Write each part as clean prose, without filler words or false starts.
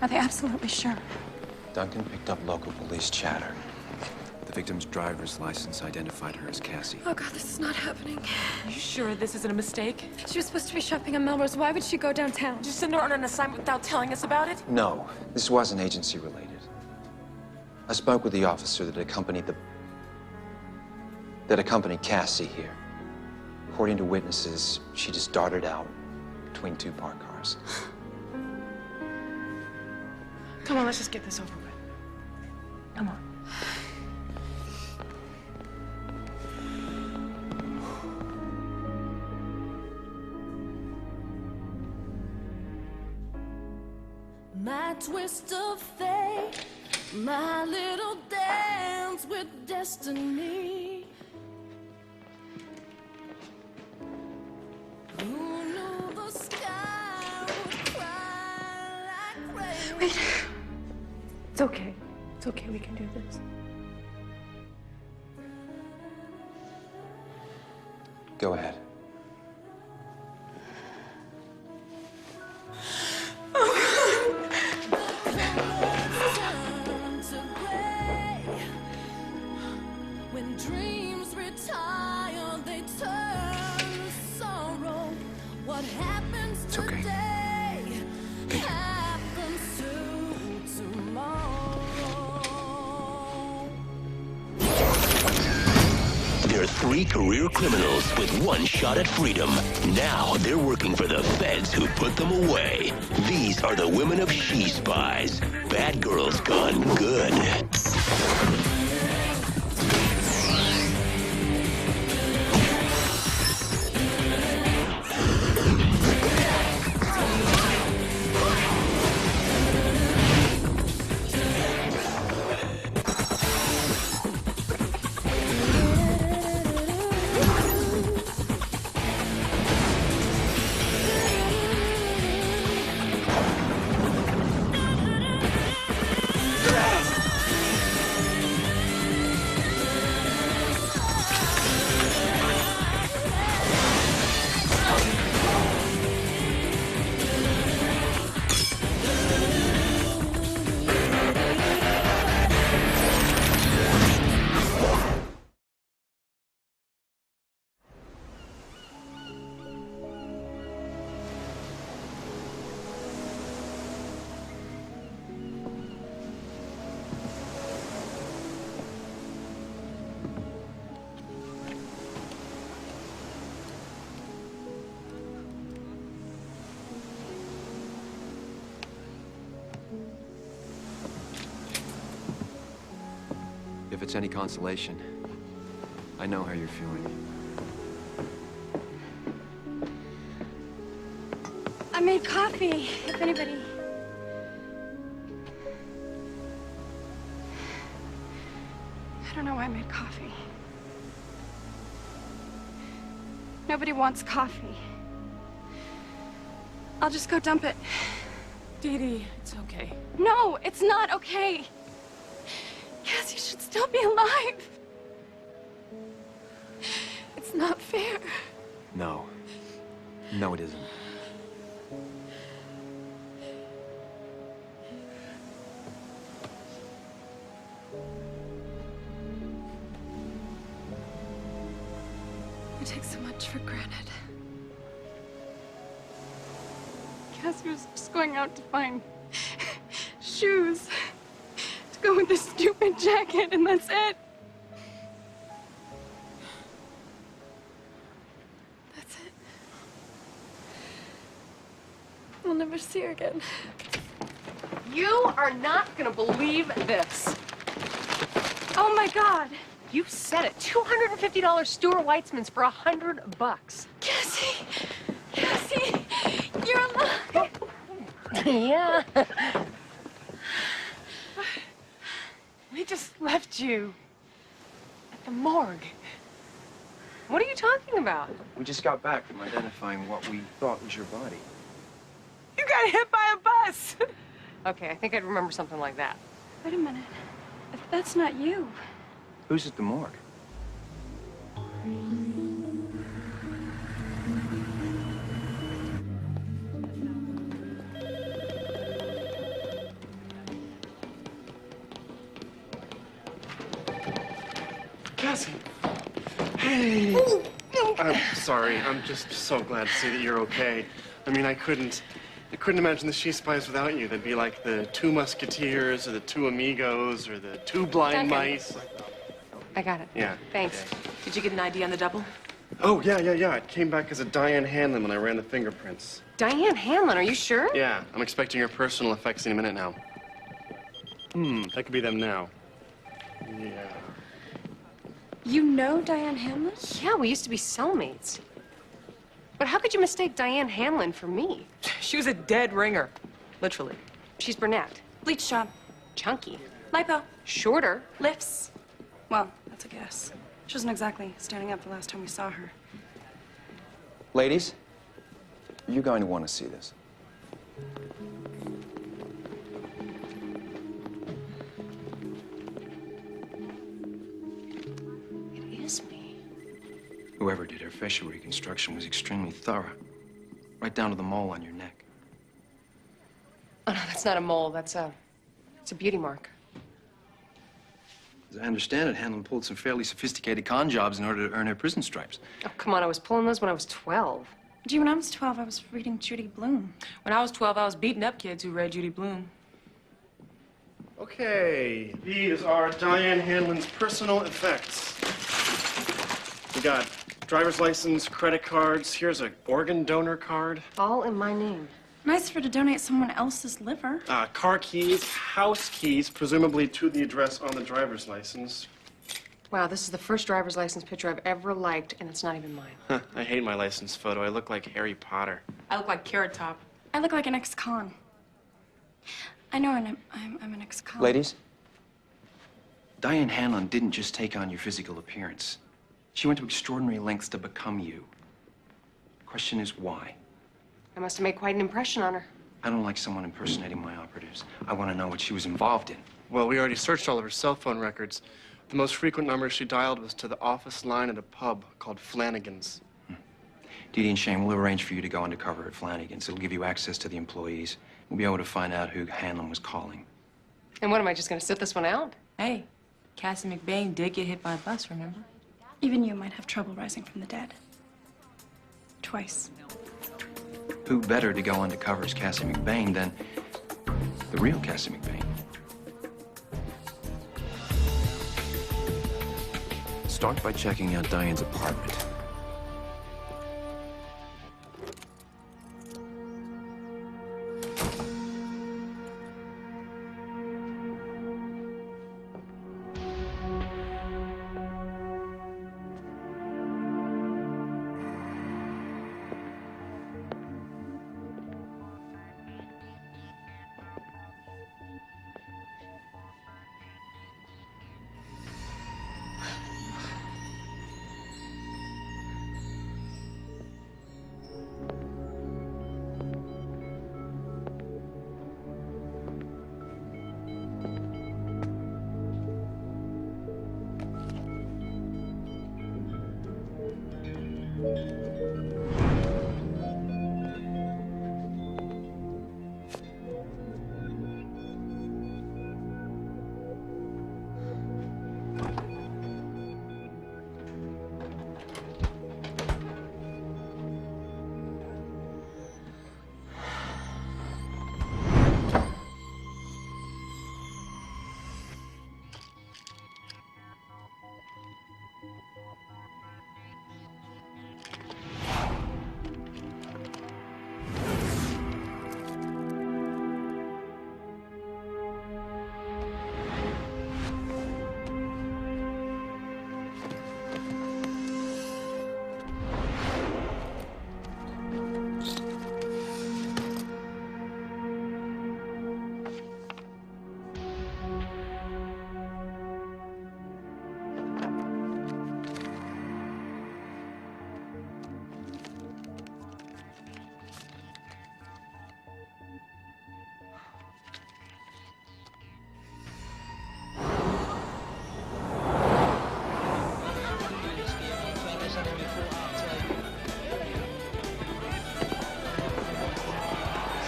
Are they absolutely sure? Duncan picked up local police chatter. The victim's driver's license identified her as Cassie. Oh God, this is not happening. Are you sure this isn't a mistake? She was supposed to be shopping in Melrose. Why would she go downtown? Did you send her on an assignment without telling us about it? No, this wasn't agency related. I spoke with the officer that accompanied Cassie here. According to witnesses, she just darted out between two parked cars. Come on, let's just get this over with. Come on. My twist of fate, my little dance with destiny. Who knew the sky would cry like rain? Wait. It's okay. It's okay. We can do this. Go ahead. When dreams retire, they turn to sorrow. What happens today happens to tomorrow. They're 3 career criminals with 1 shot at freedom. Now they're working for the feds who put them away. These are the women of She Spies. Bad girls gone good. If it's any consolation, I know how you're feeling. I made coffee, if anybody... I don't know why I made coffee. Nobody wants coffee. I'll just go dump it. Dee Dee, it's okay. No, it's not okay. Cassie should still be alive. It's not fair. No. No, it isn't. I take so much for granted. Cassie was just going out to find shoes to go with this stupid jacket, and that's it. That's it. We'll never see her again. You are not gonna believe this. Oh my God. You said it. $250 Stuart Weitzman's for $100. Cassie! Cassie! You're alive! Yeah. We just left you at the morgue. What are you talking about? We just got back from identifying what we thought was your body. You got hit by a bus. Okay, I think I'd remember something like that. Wait a minute. That's not you. Who's at the morgue? Cassie. Hey. I'm sorry. I'm just so glad to see that you're okay. I mean, I couldn't imagine the She Spies without you. They'd be like the two musketeers or the two amigos or the two blind Duncan. mice. I got it. Yeah. Thanks. Did you get an ID on the double? Oh, yeah. It came back as a Diane Hanlon when I ran the fingerprints. Diane Hanlon, are you sure? Yeah, I'm expecting her personal effects any minute now. That could be them now. Yeah. You know Diane Hamlin? Yeah, we used to be cellmates. But how could you mistake Diane Hanlon for me? She was a dead ringer, literally. She's brunette. Bleach job. Chunky. Lipo. Shorter. Lifts. Well, that's a guess. She wasn't exactly standing up the last time we saw her. Ladies, you're going to want to see this. It is me. Whoever did her facial reconstruction was extremely thorough. Right down to the mole on your neck. Oh, no, that's not a mole. It's a beauty mark. As I understand it, Hanlon pulled some fairly sophisticated con jobs in order to earn her prison stripes. Oh, come on. I was pulling those when I was 12. Gee, when I was 12, I was reading Judy Blume. When I was 12, I was beating up kids who read Judy Blume. Okay, these are Diane Hanlon's personal effects. We got driver's license, credit cards. Here's an organ donor card. All in my name. Nice of her to donate someone else's liver. Car keys, house keys, presumably to the address on the driver's license. Wow, this is the first driver's license picture I've ever liked, and it's not even mine. Huh, I hate my license photo. I look like Harry Potter. I look like Carrot Top. I look like an ex-con. I know I'm an ex-con. Ladies, Diane Hanlon didn't just take on your physical appearance. She went to extraordinary lengths to become you. The question is why? I must have made quite an impression on her. I don't like someone impersonating my operatives. I want to know what she was involved in. Well, we already searched all of her cell phone records. The most frequent number she dialed was to the office line at a pub called Flanagan's. Dee Dee and Shane will arrange for you to go undercover at Flanagan's. It'll give you access to the employees. We'll be able to find out who Hanlon was calling. And what, am I just going to sit this one out? Hey, Cassie McBain did get hit by a bus, remember? Even you might have trouble rising from the dead. Twice. Who better to go undercover as Cassie McBain than the real Cassie McBain? Start by checking out Diane's apartment.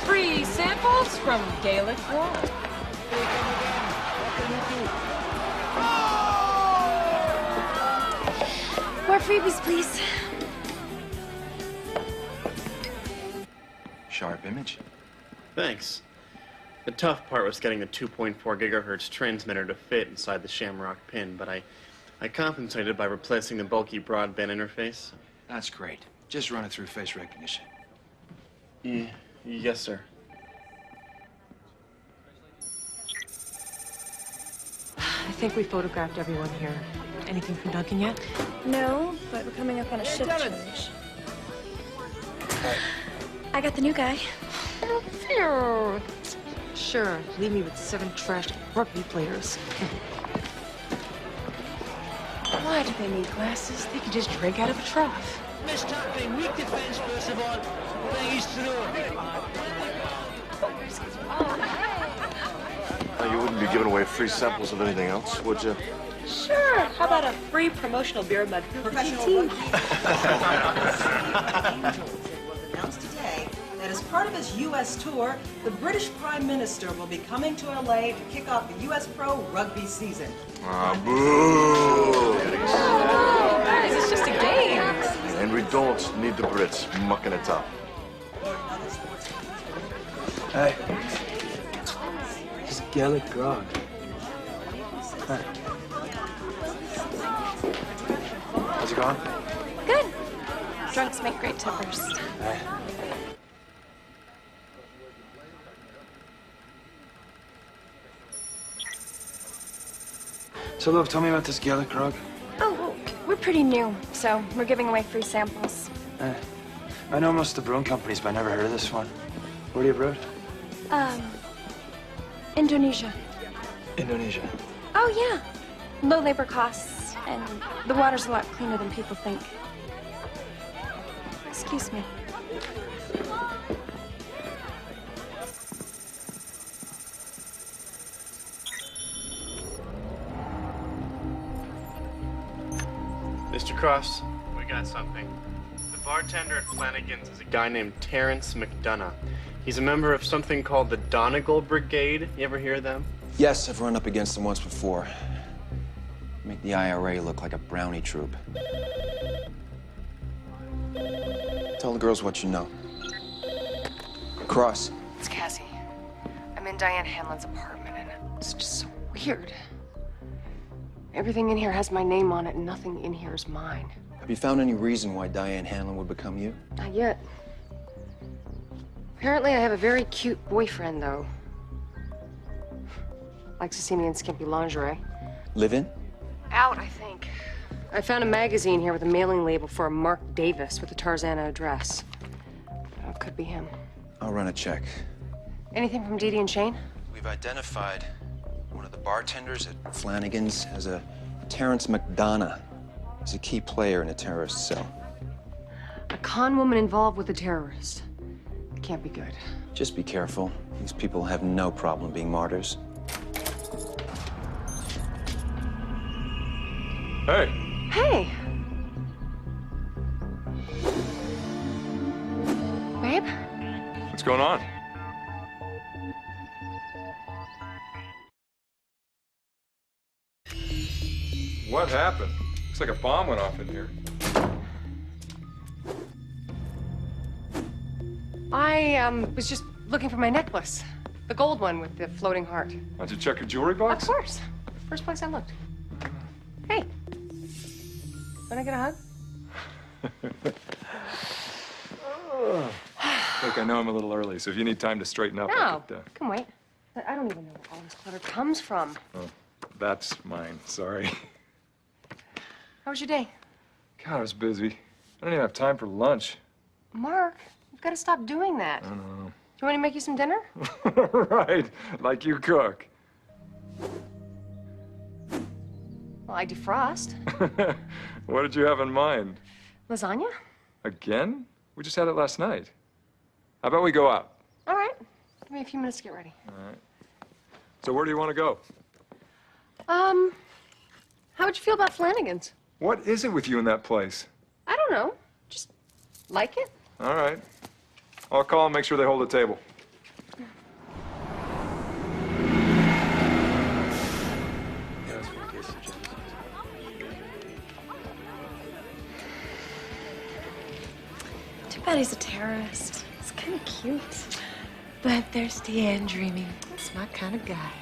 Free samples from Gaelic Wall. freebies, please. Sharp image. Thanks. The tough part was getting the 2.4 gigahertz transmitter to fit inside the Shamrock pin, but I compensated by replacing the bulky broadband interface. That's great. Just run it through face recognition. Yes, sir. I think we photographed everyone here. Anything from Duncan yet? No, but we're coming up on a shift change. I got the new guy. Sure, leave me with 7 trashed rugby players. Why do they need glasses? They could just drink out of a trough. Miss Topping, weak defense, first of all. Thank you, You wouldn't be giving away free samples of anything else, would you? Sure. How about a free promotional beer mug for professional rugby? was announced today that as part of his U.S. tour, the British Prime Minister will be coming to L.A. to kick off the U.S. Pro Rugby season. Ah, boo! Guys, it's just a game. And we don't need the Brits mucking it up. Hey. It's Gaelic grog. Hi. How's it going? Good. Drunks make great tippers. Hey. So, look, tell me about this Gaelic grog. Oh, well, we're pretty new, so we're giving away free samples. I know most of the brewing companies, but I never heard of this one. Where do you brew it? Indonesia. Indonesia. Oh, yeah. Low labor costs, and the water's a lot cleaner than people think. Excuse me. Mr. Cross, we got something. The bartender at Flanagan's is a guy named Terrence McDonough. He's a member of something called the Donegal Brigade. You ever hear of them? Yes, I've run up against them once before. Make the IRA look like a brownie troop. Tell the girls what you know. Cross. It's Cassie. I'm in Diane Hanlon's apartment, and it's just so weird. Everything in here has my name on it, and nothing in here is mine. Have you found any reason why Diane Hanlon would become you? Not yet. Apparently, I have a very cute boyfriend, though. Likes to see me in skimpy lingerie. Live in? Out, I think. I found a magazine here with a mailing label for a Mark Davis with a Tarzana address. It could be him. I'll run a check. Anything from Dee Dee and Shane? We've identified one of the bartenders at Flanagan's as a Terrence McDonough. He's a key player in a terrorist cell. A con woman involved with a terrorist. It can't be good. Just be careful. These people have no problem being martyrs. Hey. Hey. Babe? What's going on? What happened? Looks like a bomb went off in here. I was just looking for my necklace. The gold one with the floating heart. Why don't you check your jewelry box? Of course. First place I looked. Hey. Want to get a hug? Look, I know I'm a little early, so if you need time to straighten up, I No. could, Come wait. I don't even know where all this clutter comes from. Oh, that's mine. Sorry. How was your day? God, I was busy. I don't even have time for lunch. Mark, you've got to stop doing that. I don't know. Do you want me to make you some dinner? Right, like you cook. Well, I defrost. What did you have in mind? Lasagna? Again? We just had it last night. How about we go out? All right. Give me a few minutes to get ready. All right. So where do you want to go? How would you feel about Flanagan's? What is it with you in that place? I don't know. Just like it. All right. I'll call and make sure they hold the table. bet he's a terrorist. He's kind of cute. Bloodthirsty and dreamy. It's my kind of guy.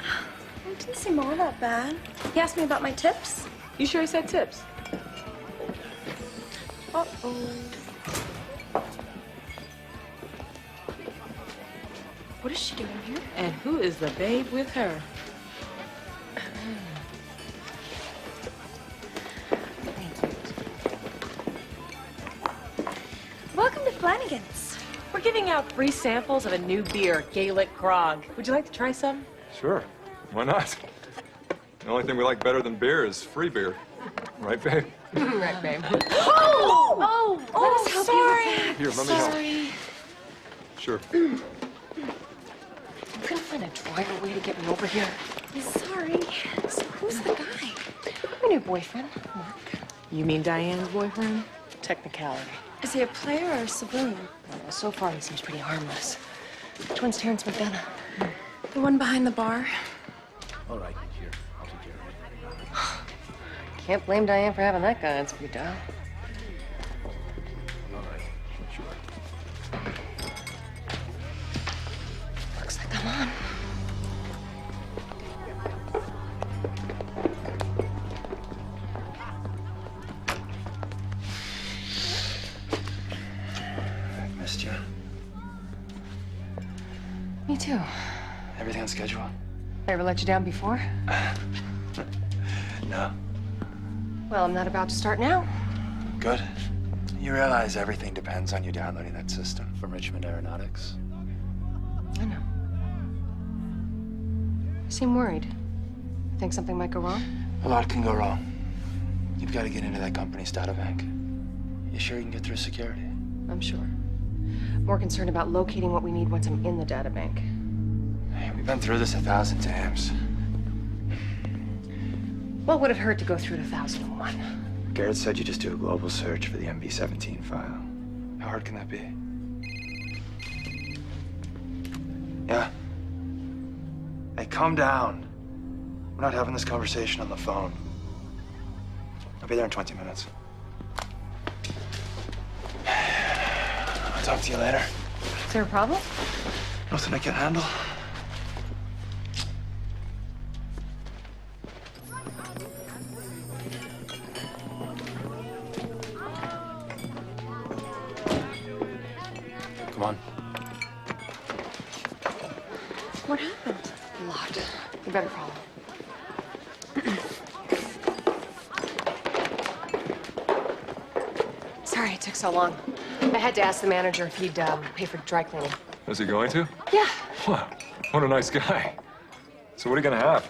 It didn't seem all that bad. He asked me about my tips. You sure he said tips? Uh-oh. What is she doing here? And who is the babe with her? Welcome to Flanagan's. We're giving out free samples of a new beer, Gaelic Grog. Would you like to try some? Sure. Why not? The only thing we like better than beer is free beer. Right, babe? Right, babe. Oh, let us help sorry. you with that. Here, let me help. Sorry. Sure. You couldn't find a drier way to get me over here. Sorry. So who's the guy? My new boyfriend, Mark. You mean Diane's boyfriend? Technicality. Is he a player or a civilian? Well, so far, he seems pretty harmless. Which one's Terrence McConnough? The one behind the bar? All right, here. I'll take care of it. Can't blame Diane for having that guy on speed dial. All right, sure. Looks like I'm on. Missed you. Me too. Everything on schedule? I ever let you down before? No. Well, I'm not about to start now. Good. You realize everything depends on you downloading that system from Richmond Aeronautics? I know. You seem worried. Think something might go wrong? A lot can go wrong. You've got to get into that company's data bank. You sure you can get through security? I'm sure. More concerned about locating what we need once I'm in the data bank. Hey, we've been through this 1,000 times. What would it hurt to go through it 1,001? Garrett said you just do a global search for the MB-17 file. How hard can that be? Yeah? Hey, calm down. We're not having this conversation on the phone. I'll be there in 20 minutes. I'll talk to you later. Is there a problem? Nothing I can handle. Come on. What happened? A lot. You better follow. Sorry it took so long. I had to ask the manager if he'd pay for dry cleaning. Is he going to? Yeah. Wow, what a nice guy. So what are you gonna have?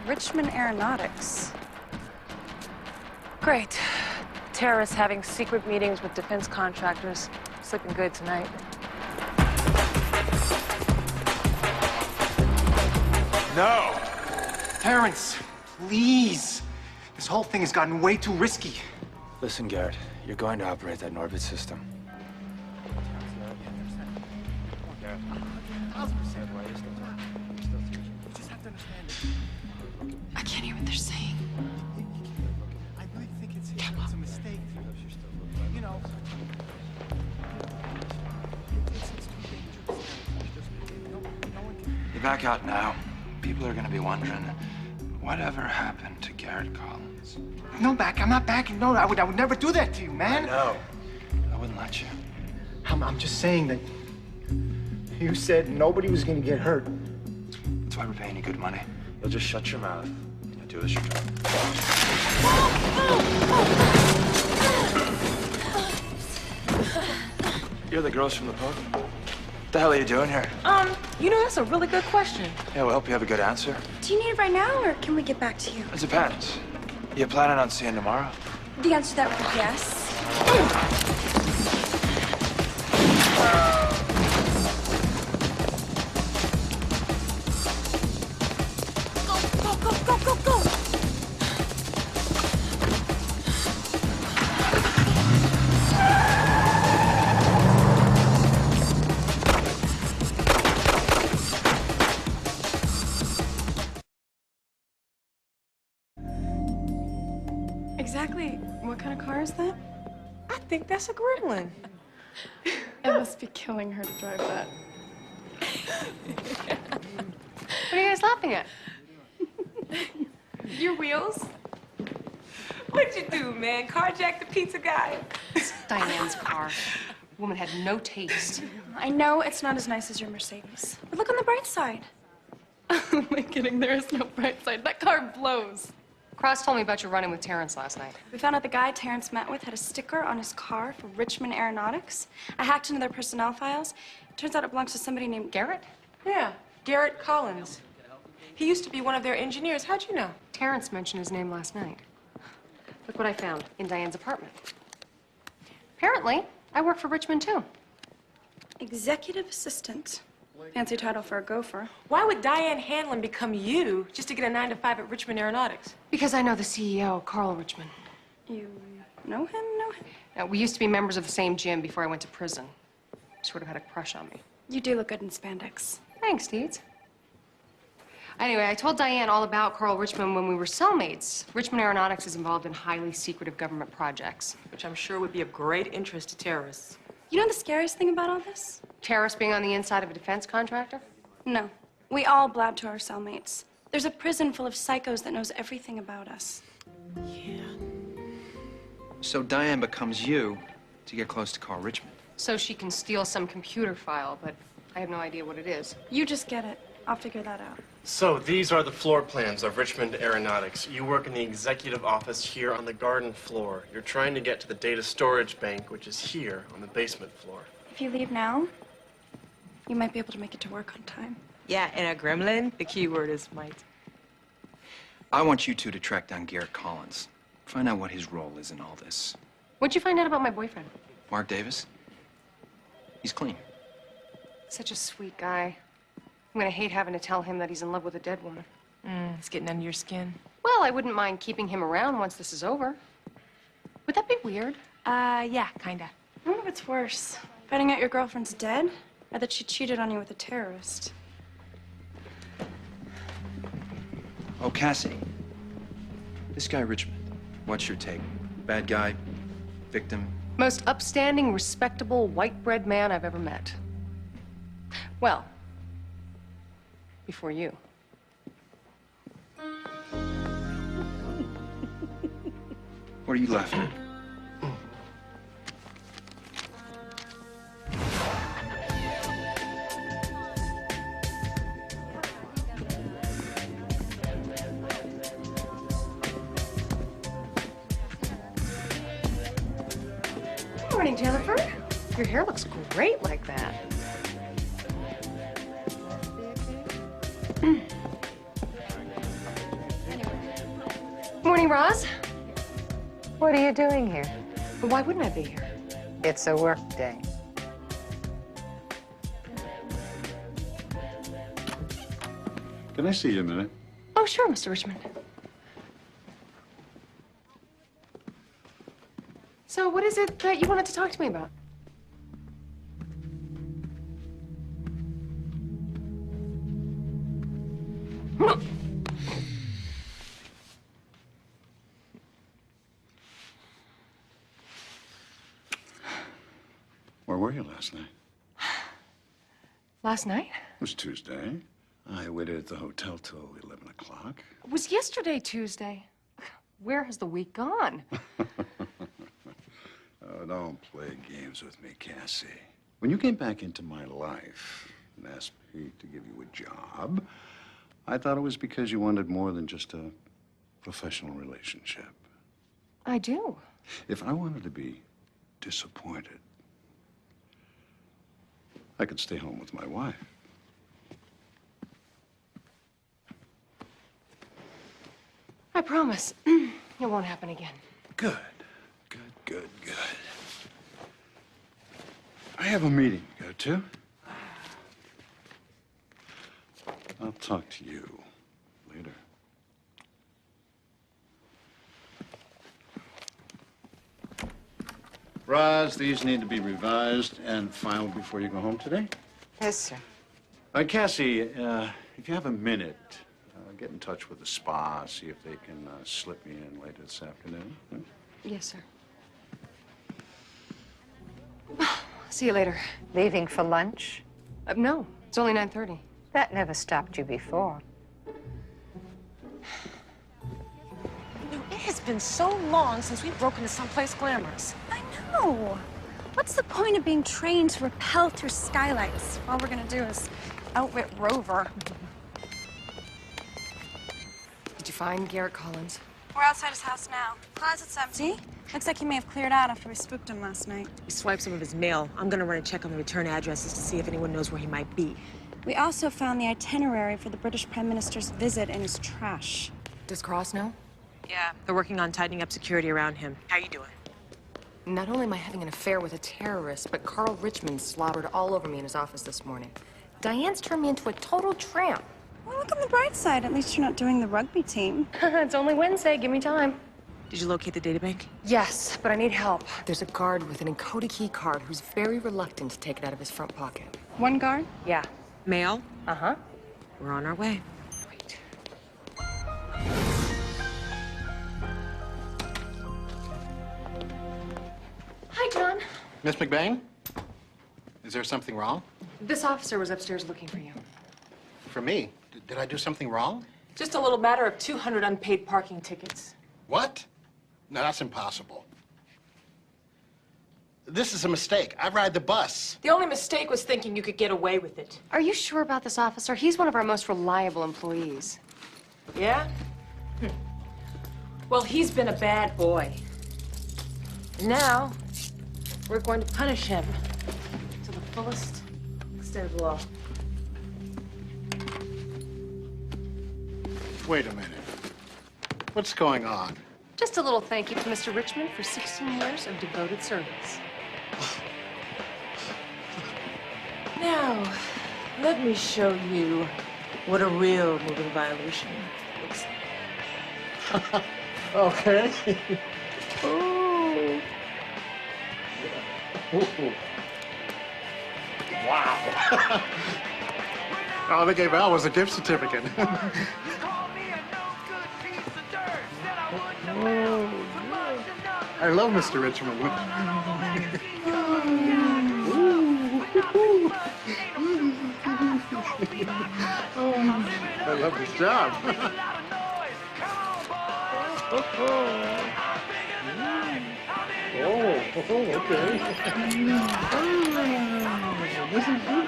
Richmond Aeronautics. Great. Terrorists having secret meetings with defense contractors. It's looking good tonight. No! Terrence, please. This whole thing has gotten way too risky. Listen, Garrett, you're going to operate that Norbit system. I can't hear what they're saying. I really think it's a mistake. You know. You back out now. People are going to be wondering, whatever happened to Garrett Collins? No, I'm not backing. No, I would never do that to you, man. I know. I wouldn't let you. I'm just saying that you said nobody was gonna get hurt. That's why we're paying you good money. You'll just shut your mouth and you'll do as you're told. You're the girls from the pub? What the hell are you doing here? You know, that's a really good question. Yeah, we'll help you have a good answer. Do you need it right now, or can we get back to you? It depends. You planning on seeing tomorrow? The answer to that would be yes. Go! Exactly what kind of car is that? I think that's a gremlin. It must be killing her to drive that. What are you guys laughing at? Your wheels? What'd you do, man? Carjack the pizza guy? It's Diane's car. The woman had no taste. I know it's not as nice as your Mercedes, but look on the bright side. Oh my kidding, there is no bright side. That car blows. Cross told me about your run-in with Terrence last night. We found out the guy Terrence met with had a sticker on his car for Richmond Aeronautics. I hacked into their personnel files. Turns out it belongs to somebody named Garrett. Yeah, Garrett Collins. He used to be one of their engineers. How'd you know? Terrence mentioned his name last night. Look what I found in Diane's apartment. Apparently, I work for Richmond, too. Executive assistant. Fancy title for a gopher. Why would Diane Hanlon become you just to get a 9-to-5 at Richmond Aeronautics? Because I know the CEO, Karl Richmond. You know him? We used to be members of the same gym before I went to prison. Sort of had a crush on me. You do look good in spandex. Thanks, Deeds. Anyway, I told Diane all about Karl Richmond when we were cellmates. Richmond Aeronautics is involved in highly secretive government projects. Which I'm sure would be of great interest to terrorists. You know the scariest thing about all this? Terrorists being on the inside of a defense contractor? No. We all blab to our cellmates. There's a prison full of psychos that knows everything about us. Yeah. So Diane becomes you to get close to Karl Richmond. So she can steal some computer file, but I have no idea what it is. You just get it. I'll figure that out. So these are the floor plans of Richmond Aeronautics. You work in the executive office here on the garden floor. You're trying to get to the data storage bank, which is here on the basement floor. If you leave now, you might be able to make it to work on time. Yeah, and a gremlin, the key word is might. I want you two to track down Garrett Collins. Find out what his role is in all this. What'd you find out about my boyfriend? Mark Davis? He's clean. Such a sweet guy. I'm gonna hate having to tell him that he's in love with a dead woman. It's getting under your skin. Well, I wouldn't mind keeping him around once this is over. Would that be weird? Yeah, kinda. I wonder what's worse, finding out your girlfriend's dead, or that she cheated on you with a terrorist. Oh, Cassie. This guy Richmond, what's your take? Bad guy? Victim? Most upstanding, respectable, white-bread man I've ever met. Well, before you. What are you laughing at? Good morning, Jennifer. Your hair looks great like that. Morning, Roz. What are you doing here? Why wouldn't I be here? It's a work day. Can I see you a minute? Oh, sure, Mr. Richmond. So what is it that you wanted to talk to me about? Where were you last night? Last night? It was Tuesday. I waited at the hotel till 11 o'clock. It was yesterday, Tuesday. Where has the week gone? Oh, don't play games with me, Cassie. When you came back into my life and asked me to give you a job, I thought it was because you wanted more than just a professional relationship. I do. If I wanted to be disappointed, I could stay home with my wife. I promise. It won't happen again. Good. Good. I have a meeting to go to. I'll talk to you later. Roz, these need to be revised and filed before you go home today. Yes, sir. Cassie, if you have a minute, get get in touch with the spa, see if they can slip me in later this afternoon? Hmm? Yes, sir. See you later. Leaving for lunch? No, it's only 9:30. That never stopped you before. It has been so long since we've broken into someplace glamorous. I know. What's the point of being trained to rappel through skylights? All we're gonna do is outwit Rover. Did you find Garrett Collins? We're outside his house now. Closet's empty. Looks like he may have cleared out after we spooked him last night. He swiped some of his mail. I'm gonna run a check on the return addresses to see if anyone knows where he might be. We also found the itinerary for the British Prime Minister's visit in his trash. Does Cross know? Yeah, they're working on tightening up security around him. How you doing? Not only am I having an affair with a terrorist, but Karl Richmond slobbered all over me in his office this morning. Diane's turned me into a total tramp. Well, look on the bright side. At least you're not doing the rugby team. It's only Wednesday. Give me time. Did you locate the databank? Yes, but I need help. There's a guard with an encoded key card who's very reluctant to take it out of his front pocket. One guard? Yeah. Mail? Uh-huh. We're on our way. Wait. Hi, John. Miss McBain? Is there something wrong? This officer was upstairs looking for you. For me? Did I do something wrong? Just a little matter of 200 unpaid parking tickets. What? No, that's impossible. This is a mistake. I ride the bus. The only mistake was thinking you could get away with it. Are you sure about this officer? He's one of our most reliable employees. Yeah? Well, he's been a bad boy. And now, we're going to punish him to the fullest extent of the law. Wait a minute. What's going on? Just a little thank you to Mr. Richmond for 16 years of devoted service. Now, let me show you what a real moving violation looks like. Okay. Ooh. Ooh. Wow. All they gave Al was a gift certificate. I love Mr. Richmond. I love this job. Okay. This is good.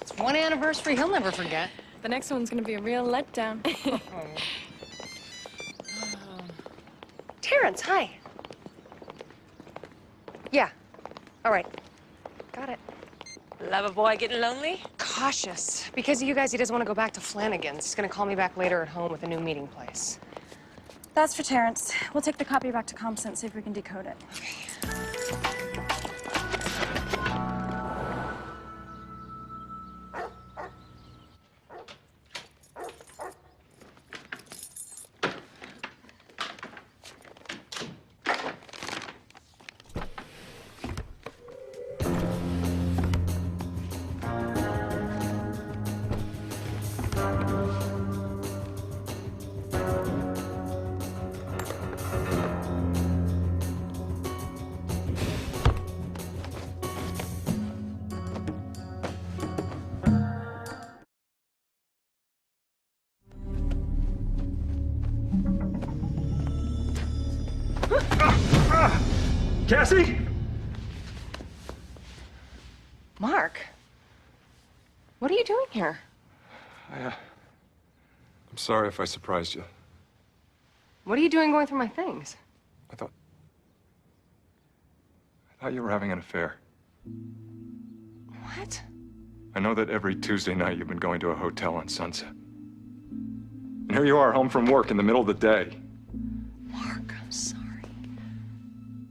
It's one anniversary he'll never forget. The next one's gonna be a real letdown. Terrence, hi. Yeah. All right. Got it. Love a boy getting lonely? Cautious. Because of you guys, he doesn't want to go back to Flanagan's. He's gonna call me back later at home with a new meeting place. That's for Terrence. We'll take the copy back to ComSent, see if we can decode it. Cassie? Mark? What are you doing here? I'm sorry if I surprised you. What are you doing going through my things? I thought you were having an affair. What? I know that every Tuesday night you've been going to a hotel on Sunset. And here you are, home from work in the middle of the day. Mark, I'm sorry.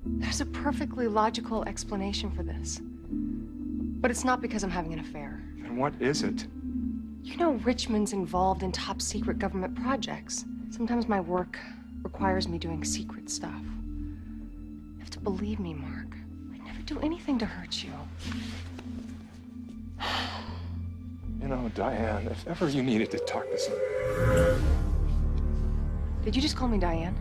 There's a perfectly logical explanation for this. But it's not because I'm having an affair. And what is it? You know Richmond's involved in top secret government projects. Sometimes my work requires me doing secret stuff. If have to believe me, Mark. I'd never do anything to hurt you. You know, Diane, if ever you needed to talk to someone... Did you just call me Diane?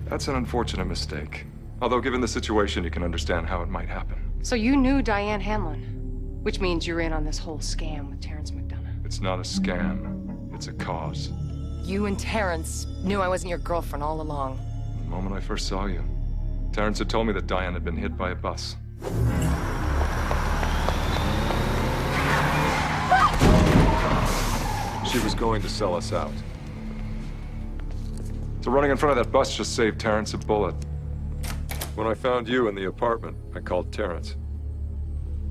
That's an unfortunate mistake. Although, given the situation, you can understand how it might happen. So you knew Diane Hanlon, which means you're in on this whole scam with Terrence McDonough. It's not a scam. It's a cause. You and Terrence knew I wasn't your girlfriend all along. The moment I first saw you, Terrence had told me that Diane had been hit by a bus. She was going to sell us out. So running in front of that bus just saved Terrence a bullet. When I found you in the apartment, I called Terrence.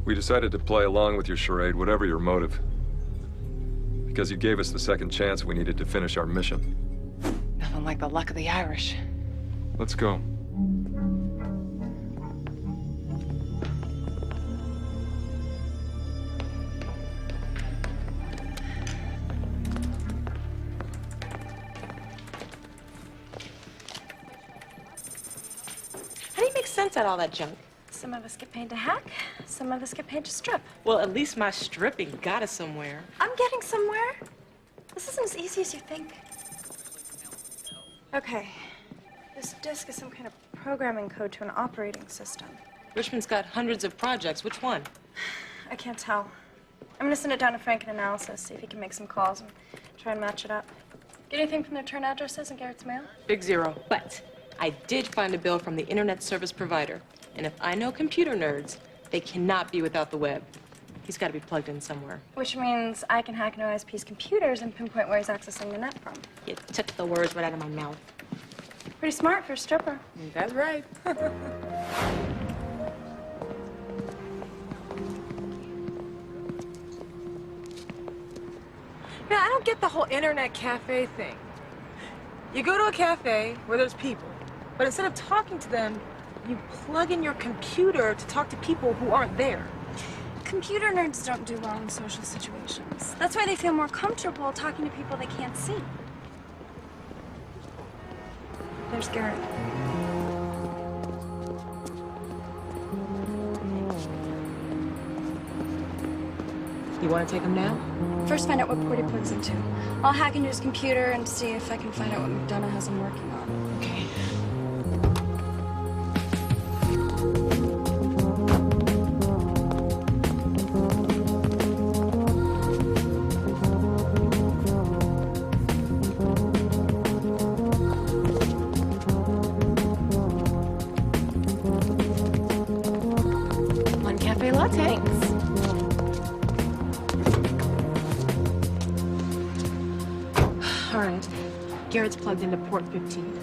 We decided to play along with your charade, whatever your motive. Because you gave us the second chance we needed to finish our mission. Nothing like the luck of the Irish. Let's go. How do you make sense out of all that junk? Some of us get paid to hack, some of us get paid to strip. Well, at least my stripping got us somewhere. I'm getting somewhere. This isn't as easy as you think. Okay. This disk is some kind of programming code to an operating system. Richmond's got hundreds of projects. Which one? I can't tell. I'm gonna send it down to Frank in analysis, see if he can make some calls and try and match it up. Get anything from their return addresses in Garrett's mail? Big zero. But I did find a bill from the internet service provider. And if I know computer nerds, they cannot be without the web. He's got to be plugged in somewhere. Which means I can hack an OSP's computers and pinpoint where he's accessing the net from. You took the words right out of my mouth. Pretty smart for a stripper. That's right. Yeah, I don't get the whole internet cafe thing. You go to a cafe where there's people, but instead of talking to them, you plug in your computer to talk to people who aren't there. Computer nerds don't do well in social situations. That's why they feel more comfortable talking to people they can't see. There's Garrett. You want to take him now? First, find out what port he plugs into. I'll hack into his computer and see if I can find out what McDonough has him working on. Okay. One cafe latte. Thanks. All right. Garrett's plugged into port 15.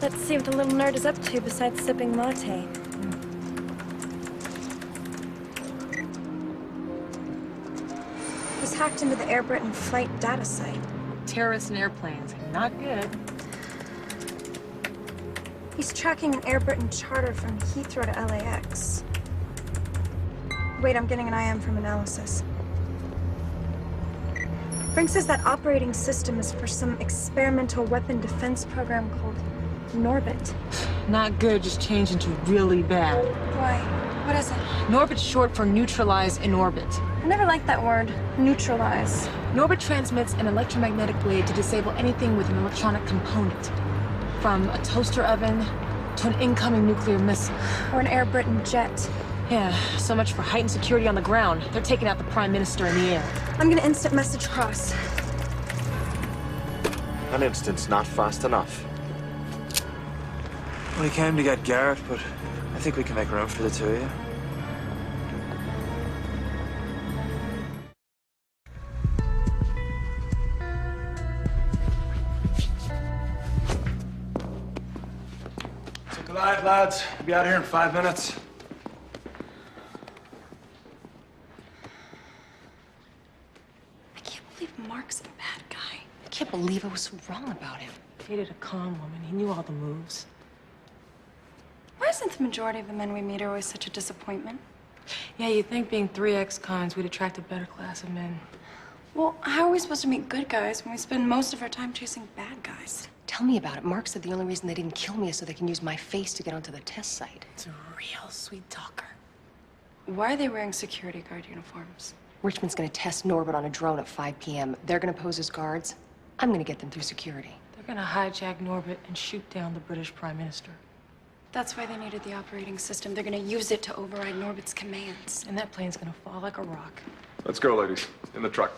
Let's see what the little nerd is up to besides sipping latte. He's hacked into the Air Britain flight data site. Terrorists and airplanes. Not good. He's tracking an Air Britain charter from Heathrow to LAX. Wait, I'm getting an IM from analysis. Frank says that operating system is for some experimental weapon defense program called Norbit. Not good, just changed into really bad. Why? What is it? Norbit's short for neutralize in orbit. I never liked that word, neutralize. Norbit transmits an electromagnetic wave to disable anything with an electronic component. From a toaster oven to an incoming nuclear missile. Or an Air Britain jet. Yeah, so much for heightened security on the ground. They're taking out the Prime Minister in the air. I'm gonna instant message cross. An instant's not fast enough. We came to get Garrett, but I think we can make room for the two of you. So good night, lads. I'll be out here in 5 minutes. Mark's a bad guy. I can't believe I was so wrong about him. Dated a con woman. He knew all the moves. Why isn't the majority of the men we meet are always such a disappointment? Yeah, you'd think being 3 ex-cons, we'd attract a better class of men. Well, how are we supposed to meet good guys when we spend most of our time chasing bad guys? Tell me about it. Mark said the only reason they didn't kill me is so they can use my face to get onto the test site. It's a real sweet talker. Why are they wearing security guard uniforms? Richmond's gonna test Norbert on a drone at 5 p.m. They're gonna pose as guards. I'm gonna get them through security. They're gonna hijack Norbert and shoot down the British Prime Minister. That's why they needed the operating system. They're gonna use it to override Norbert's commands. And that plane's gonna fall like a rock. Let's go, ladies. In the truck.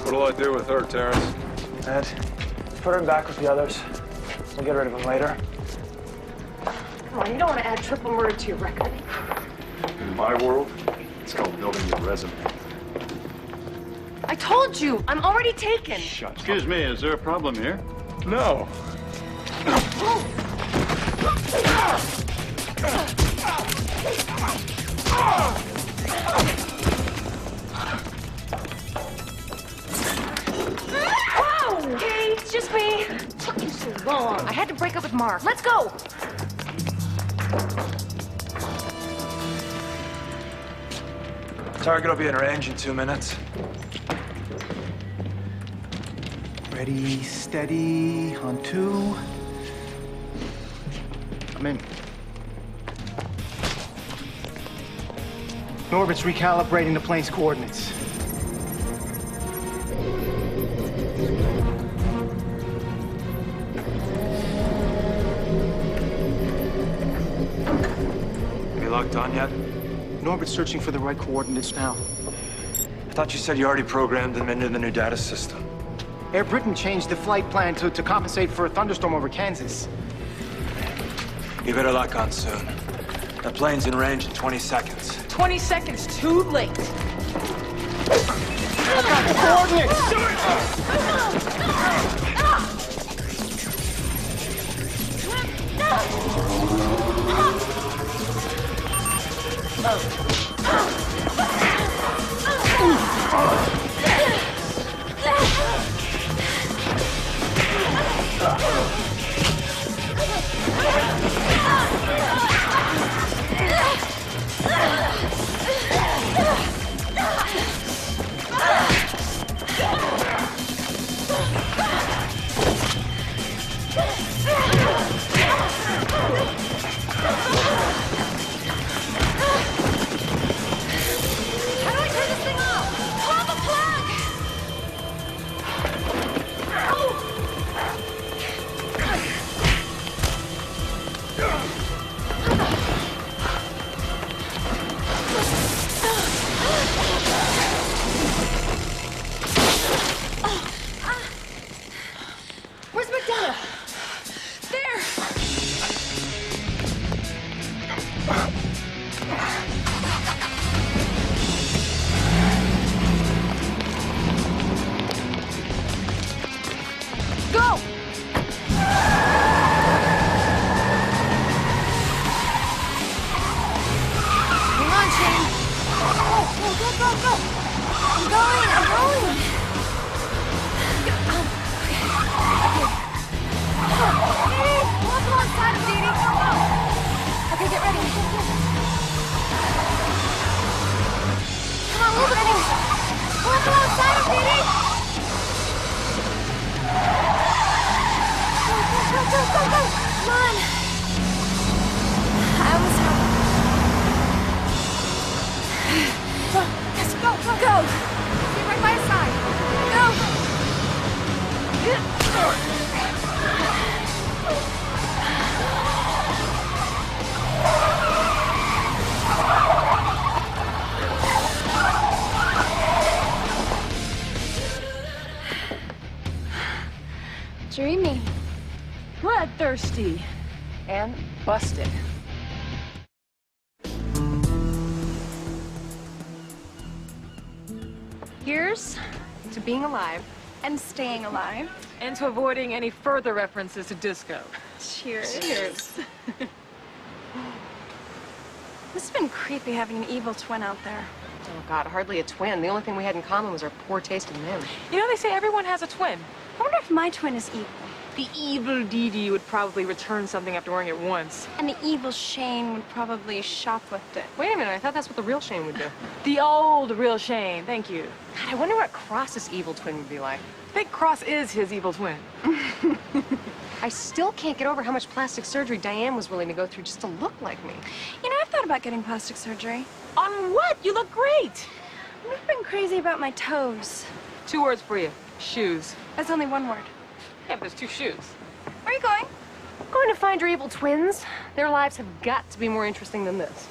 What'll I do with her, Terrence? Ed, put her back with the others. We'll get rid of him later. Come on, you don't want to add triple murder to your record. In my world, it's called building your resume. I told you, I'm already taken. Shut Excuse me, is there a problem here? No. Okay, it's just me. It took you so long. I had to break up with Mark. Let's go. Target will be in range in 2 minutes. Ready, steady, on 2. I'm in. Norbert's recalibrating the plane's coordinates. Have you locked on yet? Norbert's searching for the right coordinates now. I thought you said you already programmed them into the new data system. Air Britain changed the flight plan to compensate for a thunderstorm over Kansas. You better lock on soon. That plane's in range in 20 seconds. 20 seconds too late. I've got the coordinates! Where's McDonough? There! Go! Hang on, Shane. Go! I'm going! Hey, walk alongside him, Deedra. Go! Okay, get ready. Come on, move it. Walk alongside him, Deedra. Go! Come on. I almost have it. Yes, go! Be right by his side. Go! Dreamy. Bloodthirsty. And busted. Here's to being alive And staying alive. And to avoiding any further references to disco. Cheers. Cheers. This has been creepy having an evil twin out there. Oh, God, hardly a twin. The only thing we had in common was our poor taste in men. You know, they say everyone has a twin. I wonder if my twin is evil. The evil Dee would probably return something after wearing it once. And the evil Shane would probably shoplift it. Wait a minute, I thought that's what the real Shane would do. The old real Shane, thank you. God, I wonder what Cross's evil twin would be like. I think Cross is his evil twin. I still can't get over how much plastic surgery Diane was willing to go through just to look like me. You know, I've thought about getting plastic surgery. On what? You look great. I've been crazy about my toes. 2 words for you. Shoes. That's only 1 word. Yeah, but there's 2 shoes. Where are you going? I'm going to find your evil twins. Their lives have got to be more interesting than this.